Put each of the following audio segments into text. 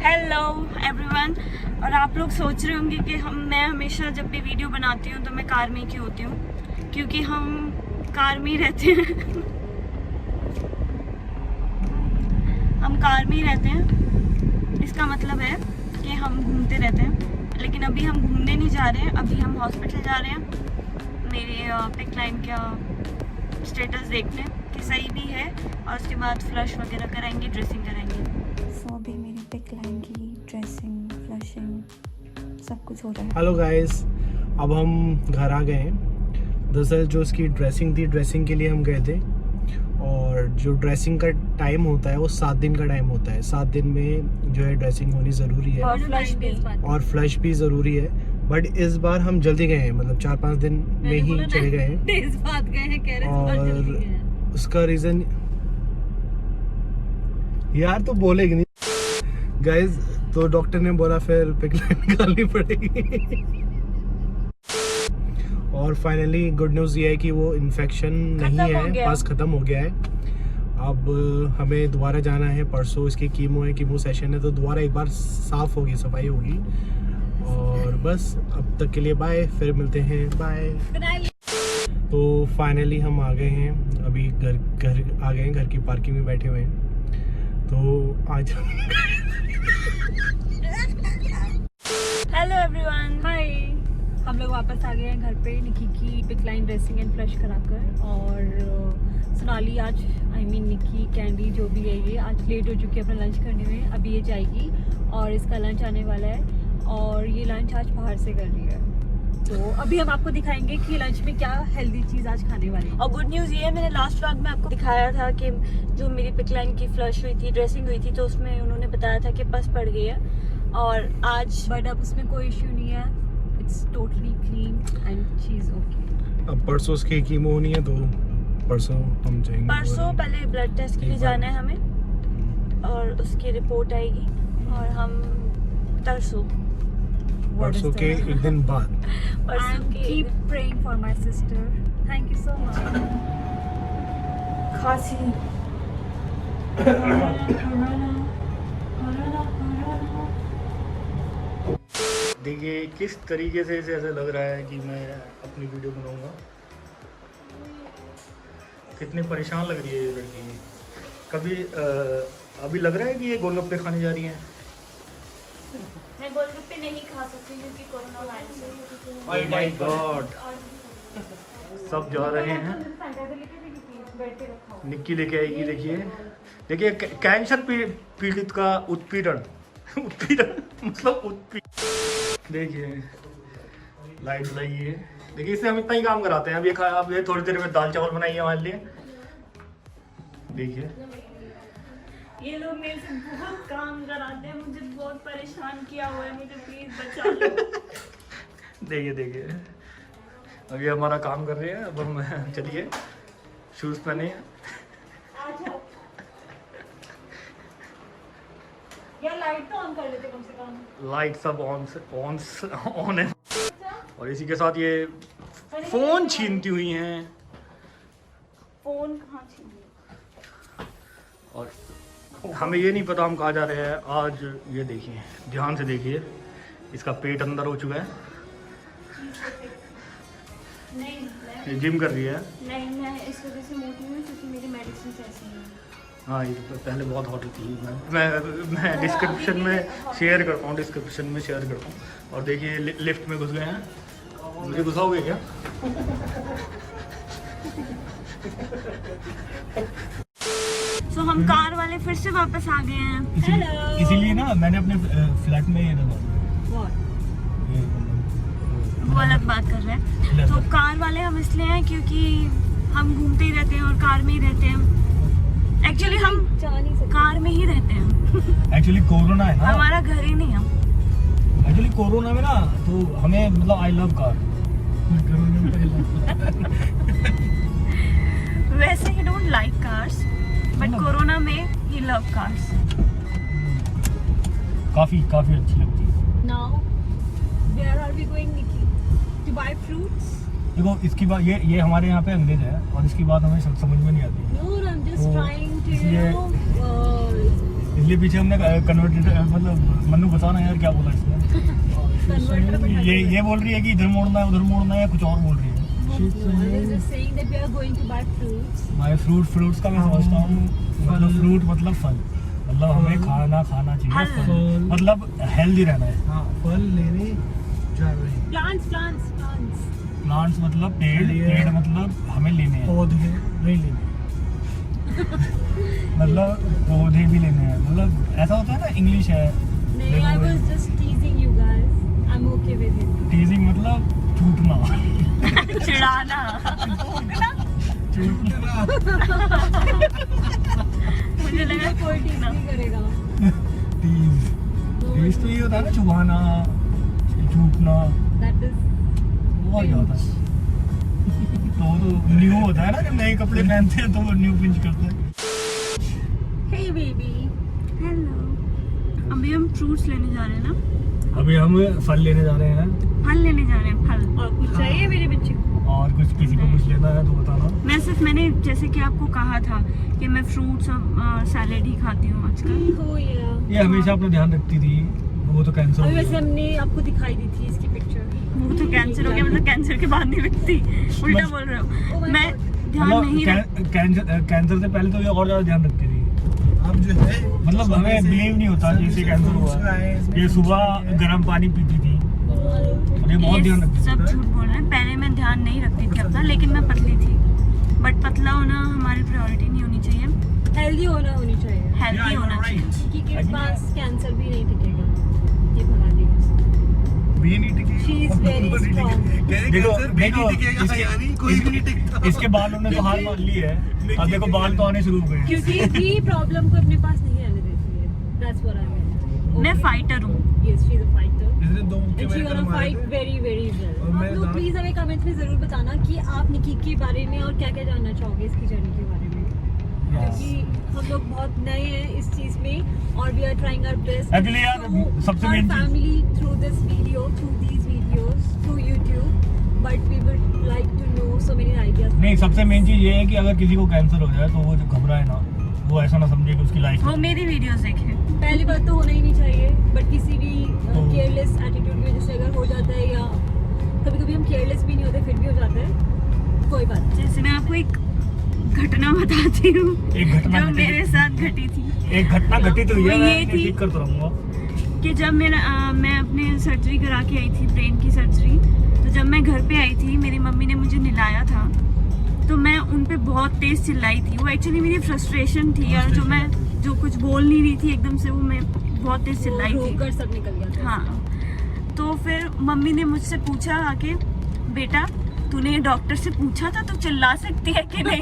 Hello everyone. और आप लोग सोच रहे होंगे कि मैं हमेशा जब भी वीडियो बनाती हूँ तो मैं कार में क्यों होती हूँ, क्योंकि हम कार में ही रहते हैं। हम कार में ही रहते हैं, इसका मतलब है कि हम घूमते रहते हैं। लेकिन अभी हम घूमने नहीं जा रहे हैं, अभी हम हॉस्पिटल जा रहे हैं मेरी पिक लाइन का स्टेटस देखने कि सही भी है, और उसके बाद फ्लश वगैरह कराएंगे, ड्रेसिंग कराएंगे। सो अभी मेरी पिक लाइन की ड्रेसिंग, फ्लशिंग सब कुछ हो रहा है। हेलो गाइस, अब हम घर आ गए हैं। दरअसल जो उसकी ड्रेसिंग थी, ड्रेसिंग के लिए हम गए थे, और जो ड्रेसिंग का टाइम होता है वो 7 दिन का टाइम होता है। 7 दिन में जो है ड्रेसिंग होनी ज़रूरी है और फ्लश भी ज़रूरी है। बट इस बार हम जल्दी गए हैं, मतलब 4-5 दिन में ही चले गए हैं। और उसका रीज़न यार तो बोलेगी नहीं गाइस, तो डॉक्टर ने बोला फिर पिक लाइन निकालनी पड़ेगी। और फाइनली गुड न्यूज़ ये है कि वो इन्फेक्शन नहीं है, बस ख़त्म हो गया है। अब हमें दोबारा जाना है, परसों इसकी कीमो सेशन है, तो दोबारा एक बार साफ़ होगी, सफाई होगी। और बस अब तक के लिए बाय, फिर मिलते हैं, बाय। तो फाइनली हम आ गए हैं, अभी घर आ गए हैं, घर की पार्किंग में बैठे हुए हैं। तो आज हेलो एवरीवन, हाय। हम लोग वापस आ गए हैं घर पे निकी की pick line dressing and flush कराकर। और सोनाली आज निकी कैंडी जो भी है ये आज लेट हो चुकी है अपना लंच करने में। अभी ये जाएगी और इसका लंच आने वाला है, और ये लंच आज बाहर से कर रही है। तो अभी हम आपको दिखाएंगे कि लंच में क्या हेल्दी चीज़ आज खाने वाली है। और गुड न्यूज़ ये है, मैंने लास्ट व्लॉग में आपको दिखाया था कि जो मेरी पिक लाइन की फ्लश हुई थी, ड्रेसिंग हुई थी, तो उसमें उन्होंने बताया था कि पस पड़ गई है। और आज बट अब उसमें कोई इश्यू नहीं है, it's totally clean and she is okay. अब परसों उसकी कीमो होनी है, तो परसों हम जाएंगे। परसों पहले ब्लड टेस्ट के लिए जाना है हमें, और उसकी रिपोर्ट आएगी, और हम परसों के एक दिन बाद। Keep praying for my sister, thank you so much. खांसी देखिए किस तरीके से इसे ऐसा लग रहा है कि मैं अपनी वीडियो बनाऊंगा। कितनी परेशान लग रही है ये लड़की। कभी अभी लग रहा है कि ये गोलगप्पे खाने जा रही हैं। मैं गोलगप्पे नहीं खा सकती क्योंकि कोरोना वायरस है। ओह माय गॉड, सब जा रहे हैं। निक्की लेके आएगी। देखिए कैंसर पीड़ित का उत्पीड़न मतलब उत्पीड़न। देखिए लाइट लगाइए। देखिए इससे हम इतना ही काम कराते हैं। अब ये थोड़ी देर में दाल चावल बनाइए हमारे लिए। देखिए ये लोग मेरे से बहुत काम कराते हैं, मुझे बहुत परेशान किया हुआ है, मुझे प्लीज बचा लो। देखिए अभी हमारा काम कर रहे हैं। अब हम चलिए शूज पहने हैं। यार लाइट तो ऑन कर लेते कम से कम। लाइट सब ऑन है। और इसी के साथ ये फोन छीनती हुई हैं। फोन कहाँ छीन? और हमें ये नहीं पता हम कहाँ जा रहे हैं आज। ये देखिए, ध्यान से देखिए, इसका पेट अंदर हो चुका है। ये जिम कर रही है। नहीं, मैं इस वजह से मोटी हूँ क्योंकि मेरी मेडिसिन ऐसी है। हाँ, ये तो पहले बहुत हॉट थी। मैं डिस्क्रिप्शन में शेयर करता हूँ, और देखिए लिफ्ट में घुस गए हैं। मुझे घुसाओगे क्या? तो हम कार वाले फिर से वापस आ गए हैं। इसीलिए ना मैंने अपने फ्लैट में ये वो अलग बात कर रहे हैं। तो कार वाले हम इसलिए हैं क्योंकि हम घूमते ही रहते हैं और कार में ही रहते हैं। एक्चुअली हम कार में ही रहते हैं। एक्चुअली कोरोना है ना, हमारा घर ही नहीं है। एक्चुअली कोरोना में ना, तो हमें मतलब आई लव कार। वैसे ही don't like cars, but corona में ही लव कार्स। काफी अच्छी लगती है। Now, where are we going, Nikki? To buy fruits? देखो इसकी बात, ये हमारे यहाँ पे अंग्रेज है, और इसकी बात हमें समझ में नहीं आती। No, I'm just trying to, इसलिए इसलिए पीछे हमने कन्वर्टेड, मतलब मन्नू बताना यार क्या बोला इसने। कन्वर्टर में ये बोल रही है कि इधर मोड़ना है उधर मोड़ना है, या कुछ और बोल रही है। saying that we are going to buy fruits. भाई फ्रूट्स का मैं समझता हूँ, मतलब फ्रूट मतलब फल, मतलब हमें खाना चाहिए फल, मतलब हेल्दी रहना है। हाँ, फल लेने जा रहे हैं। Plants. प्लांट्स मतलब पेड़ मतलब हमें लेने हैं, पौधे नहीं लेने। मतलब पौधे भी लेने हैं, मतलब ऐसा होता है ना, इंग्लिश है। नहीं, I was just teasing you guys. I'm okay with it. टीजिंग मतलब छूटना। चिढ़ाना। मुझे लगा कोई टीज नहीं करेगा। टीज तो ये होता है ना, चुभाना, छूटना, That is और क्या होता है? तो न्यू होता है ना, जब नए कपड़े पहनते हैं तो वो न्यू पिंच करते हैं। Hey baby. हेलो। अभी हम फ्रूट्स लेने जा रहे हैं ना, अभी हम फल लेने जा रहे हैं, फल लेने जा रहे हैं, फल। और कुछ चाहिए मेरे बच्चे को? और किसी को कुछ लेना है तो बताना। मैंने जैसे कि आपको कहा था कि मैं फ्रूट्स और सैलेड ही खाती हूँ आजकल। Oh yeah. ये हमेशा अपना ध्यान रखती थी, वो तो कैंसर हो अभी वैसे गया। हमने आपको दिखाई दी थी इसकी पिक्चर। वो तो कैंसर हो गया, मतलब कैंसर के बाद नहीं रखती, उल्टा बोल रहे हो। Oh my मैं God. ध्यान नहीं रख कैंसर से पहले तो ये और ज्यादा ध्यान रखती थी। अब जो है मतलब हमें बिलीव नहीं होता कि इसे कैंसर हुआ है। ये सुबह गर्म पानी पीती थी और ये बहुत ध्यान रखती सब थी। झूठ बोल रहे हैं। पहले मैं ध्यान नहीं रखती थी अपना, लेकिन मैं पतली थी। बट पतला होना हमारी प्रायोरिटी नहीं होनी चाहिए, हेल्दी होनी चाहिए। हेल्दी होना चाहिए। किसी के पास कैंसर भी नहीं टिकेगा, ये भगा देगा। भी नहीं टिकेगा। She is very strong. देखो यानी कोई भी नहीं टिकता। इसके बालों ने तो हार मान ली है, अब देखो बाल तो आने शुरू हो गए। क्योंकि भी प्रॉब्लम को अपने पास नहीं आने देती है। That's what I meant. मैं फाइटर हूँ। Yes, she is a fighter. इसने दो मुक्के And she मेरे gonna मारे fight थे। very very well. और मैं आप लोग दांत- प्लीज हमें कमेंट्स में जरूर बताना कि आप निकी के बारे में और क्या क्या जानना चाहोगे इसकी जर्नी के बारे में, क्योंकि हम लोग बहुत नए हैं इस चीज में और we are trying our best Actually यार, सबसे main चीज- family through this video, through these videos, थ्रू YouTube, but we would like to know so many ideas. नहीं, सबसे मेन चीज ये है कि अगर किसी को कैंसर हो जाए तो वो जो घबराए ना, वो ऐसा ना समझे कि उसकी लाइफ वो मेरी वीडियोस देखे। पहली बात तो होना ही नहीं चाहिए, बट किसी भी तो- केयरलेस एटीट्यूड की वजह से अगर हो जाता है, या कभी कभी हम केयरलेस भी नहीं होते फिर भी हो जाता है, कोई बात नहीं। जैसे मैं आपको एक घटना बताती हूँ एक घटना जो घटी मेरे थी। साथ घटी थी। एक घटना घटित हुई है, वो ये मैं थी- ठीक करता रहूंगा। कि जब मैं अपने सर्जरी करा के आई थी, ब्रेन की सर्जरी, तो जब मैं घर पे आई थी मेरी मम्मी ने मुझे नहलाया था, तो मैं उन पे बहुत तेज चिल्लाई थी। वो एक्चुअली मेरी फ्रस्ट्रेशन थी, और जो कुछ बोल नहीं रही थी एकदम से, वो मैं बहुत तेज चिल्लाई थी। रोकर सब निकल गया था। हाँ, तो फिर मम्मी ने मुझसे पूछा आके, बेटा तूने डॉक्टर से पूछा था तू चिल्ला सकती है कि नहीं?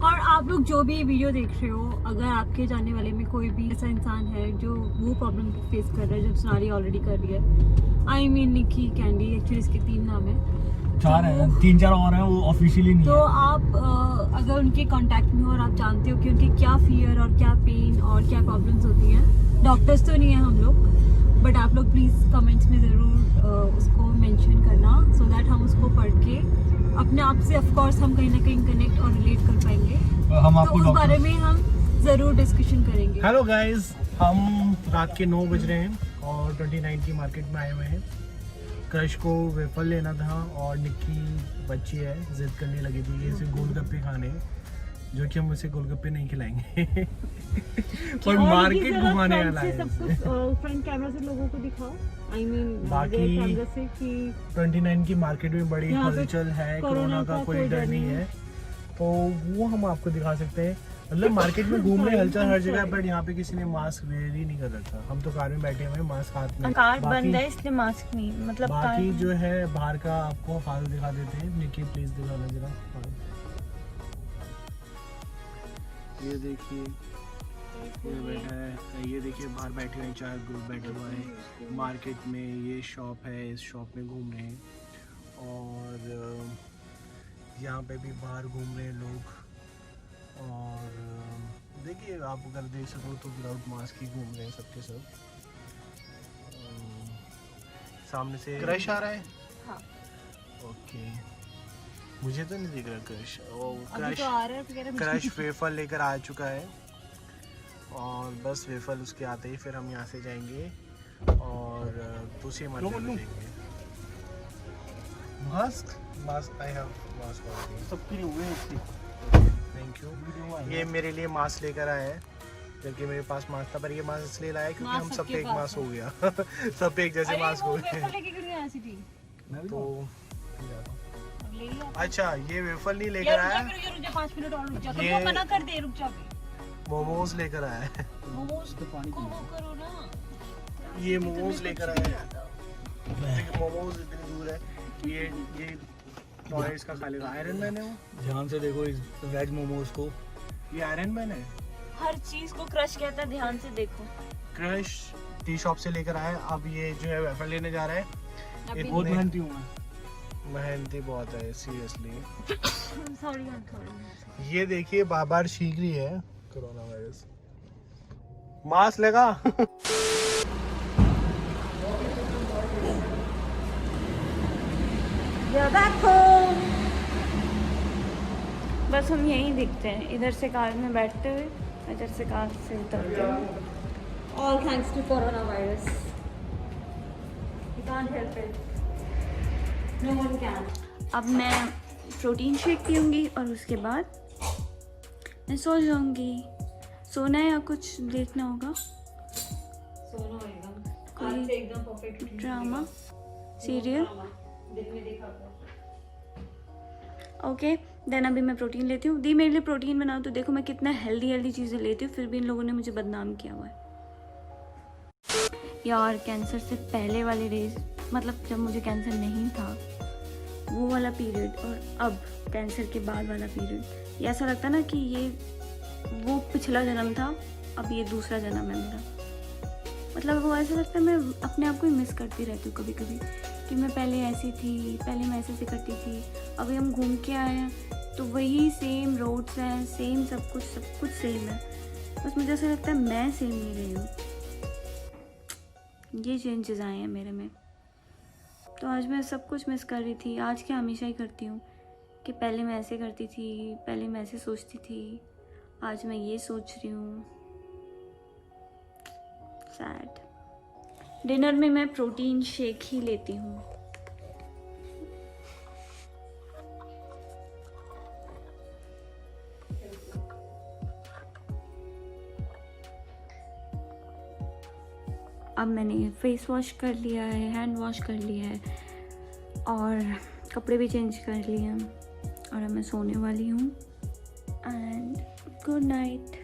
और आप लोग जो भी वीडियो देख रहे हो, अगर आपके जानने वाले में कोई भी ऐसा इंसान है जो वो प्रॉब्लम फेस कर रहा है, जब सोनाली ऑलरेडी कर रही है, I mean Nikki, Candy, actually इसके 3 नाम है, 4 हैं, 3-4 और हैं, वो ऑफिशियली नहीं तो है। आप अगर उनके कांटेक्ट में हो और आप जानते हो कि उनके क्या फियर और क्या पेन और क्या प्रॉब्लम्स होती हैं, डॉक्टर्स तो नहीं है हम लोग, बट आप लोग प्लीज़ कमेंट्स में ज़रूर उसको मेंशन करना, सो दैट हम उसको पढ़ के अपने आप से ऑफ कोर्स हम कहीं ना कहीं कनेक्ट और रिलेट कर पाएंगे, हम तो आपको उस बारे डॉक्टर में हम ज़रूर डिस्कशन करेंगे। हेलो गाइस, हम रात के 9 बज रहे हैं और 29 की मार्केट में आए हुए हैं। क्रश को वेफर लेना था और निक्की बच्ची है, जिद करने लगी थी इसे गोलगप्पे खाने, जो कि हम उसे गोलगप्पे नहीं खिलाएंगे और मार्केट घुमाने वाला है। फ्रंट कैमरा से लोगों को दिखाओ, आई मीन बाकी कैमरा से कि 29 की मार्केट में बड़ी यहाँ पे हलचल है, कोरोना कोरोना का का कोई डर नहीं है, तो वो हम आपको दिखा सकते हैं। मतलब मार्केट में घूम रहे, हलचल हर जगह, बट यहाँ पे किसी ने मास्क वेयर ही नहीं कर रखा। हम तो कार में बैठे हुए हैं, मास्क हाथ में। कार बाकी- बंद है इसलिए मास्क नहीं, मतलब बाकी जो है बाहर का आपको हाल दिखा देते हैं। निकी प्लीज दिखाना जरा हाल। ये देखिए, ये बैठा है, ये देखिए बाहर बैठे हुए हैं, 4 ग्रुप बैठे हुए हैं मार्केट में। ये शॉप है, इस शॉप में घूम रहे हैं, और यहाँ पे भी बाहर घूम रहे हैं लोग। और देखिए आप अगर देख सको तो विदाउट मास्क ही घूम रहे हैं सबके सब। सामने से क्रश आ रहा है। हाँ। ओके, मुझे तो नहीं दिख रहा क्रश। अभी तो आ रहा है, फिर क्रश वेफल लेकर आ चुका है और बस वेफल उसके आते ही फिर हम यहाँ से जाएंगे और दूसरी मर्जी देंगे। Mask I have mask already. सबके लिए हुए इसकी। Thank you. ये मेरे लिए मास्क लेकर आया है, जबकि मेरे पास मास्क था, पर ये मास्क इसलिए लाया क्योंकि हम सब पे एक मास्क हो गया। सब पे एक जैसे मास्क हो गए। तो अच्छा, ये वेफल नहीं लेकर आया, 5 मिनट और रुक जा, तो वो मना कर दे, रुक जा। मोमोज लेकर आया है। मोमोज तो पानी को करो ना। ये मोमोज लेकर आया है। मोमोज इतनी दूर है, ये टॉयज का खा लेगा। आयरन मैन है वो। ध्यान से देखो इस वेज मोमोज को, ये आयरन मैन है। हर चीज को क्रश कहता है, ध्यान से देखो। क्रश टी शॉप से लेकर आया। अब ये जो है वेफर लेने जा रहा है। अभी बहुत मेहनती हूँ मैं। मेहनती बहुत है सीरियसली। सॉरी। ये देखिए बार छींक रही है कोरोना वायरस। मास्क लगा। बस हम यहीं दिखते हैं, इधर से कार में बैठते हुए, इधर से कार से उतरते हुए। All thanks to coronavirus. We can't help it. No one can. अब मैं प्रोटीन शेक पीऊँगी और उसके बाद मैं सो जाऊँगी। सोना है या कुछ देखना होगा? सोना एकदम। कोई आज से एकदम परफेक्ट ड्रामा, सीरियल। दिन में देखा था। ओके देन अभी मैं प्रोटीन लेती हूँ। दी मेरे लिए प्रोटीन बनाओ, तो देखो मैं कितना हेल्दी चीज़ें लेती हूँ, फिर भी इन लोगों ने मुझे बदनाम किया हुआ है। यार कैंसर से पहले वाले डेज, मतलब जब मुझे कैंसर नहीं था वो वाला पीरियड, और अब कैंसर के बाद वाला पीरियड, ये ऐसा लगता ना कि ये वो पिछला जन्म था, अब ये दूसरा जन्म है मेरा। मतलब वो ऐसा लगता है मैं अपने आप को ही मिस करती रहती हूँ कभी कभी, कि मैं पहले ऐसी थी, पहले मैं ऐसे करती थी, अभी हम घूम के आए हैं तो वही सेम रोड्स हैं, सेम सब कुछ सेम है, बस मुझे ऐसा लगता है मैं सेम नहीं रही हूँ। ये चेंजेस आए हैं मेरे में। तो आज मैं सब कुछ मिस कर रही थी। आज क्या हमेशा ही करती हूँ कि पहले मैं ऐसे करती थी, पहले मैं ऐसे सोचती थी, आज मैं ये सोच रही हूँ। सैड। डिनर में मैं प्रोटीन शेक ही लेती हूँ। अब मैंने फेस वॉश कर लिया है, हैंड वॉश कर लिया है और कपड़े भी चेंज कर लिए हैं और अब मैं सोने वाली हूँ। And good night.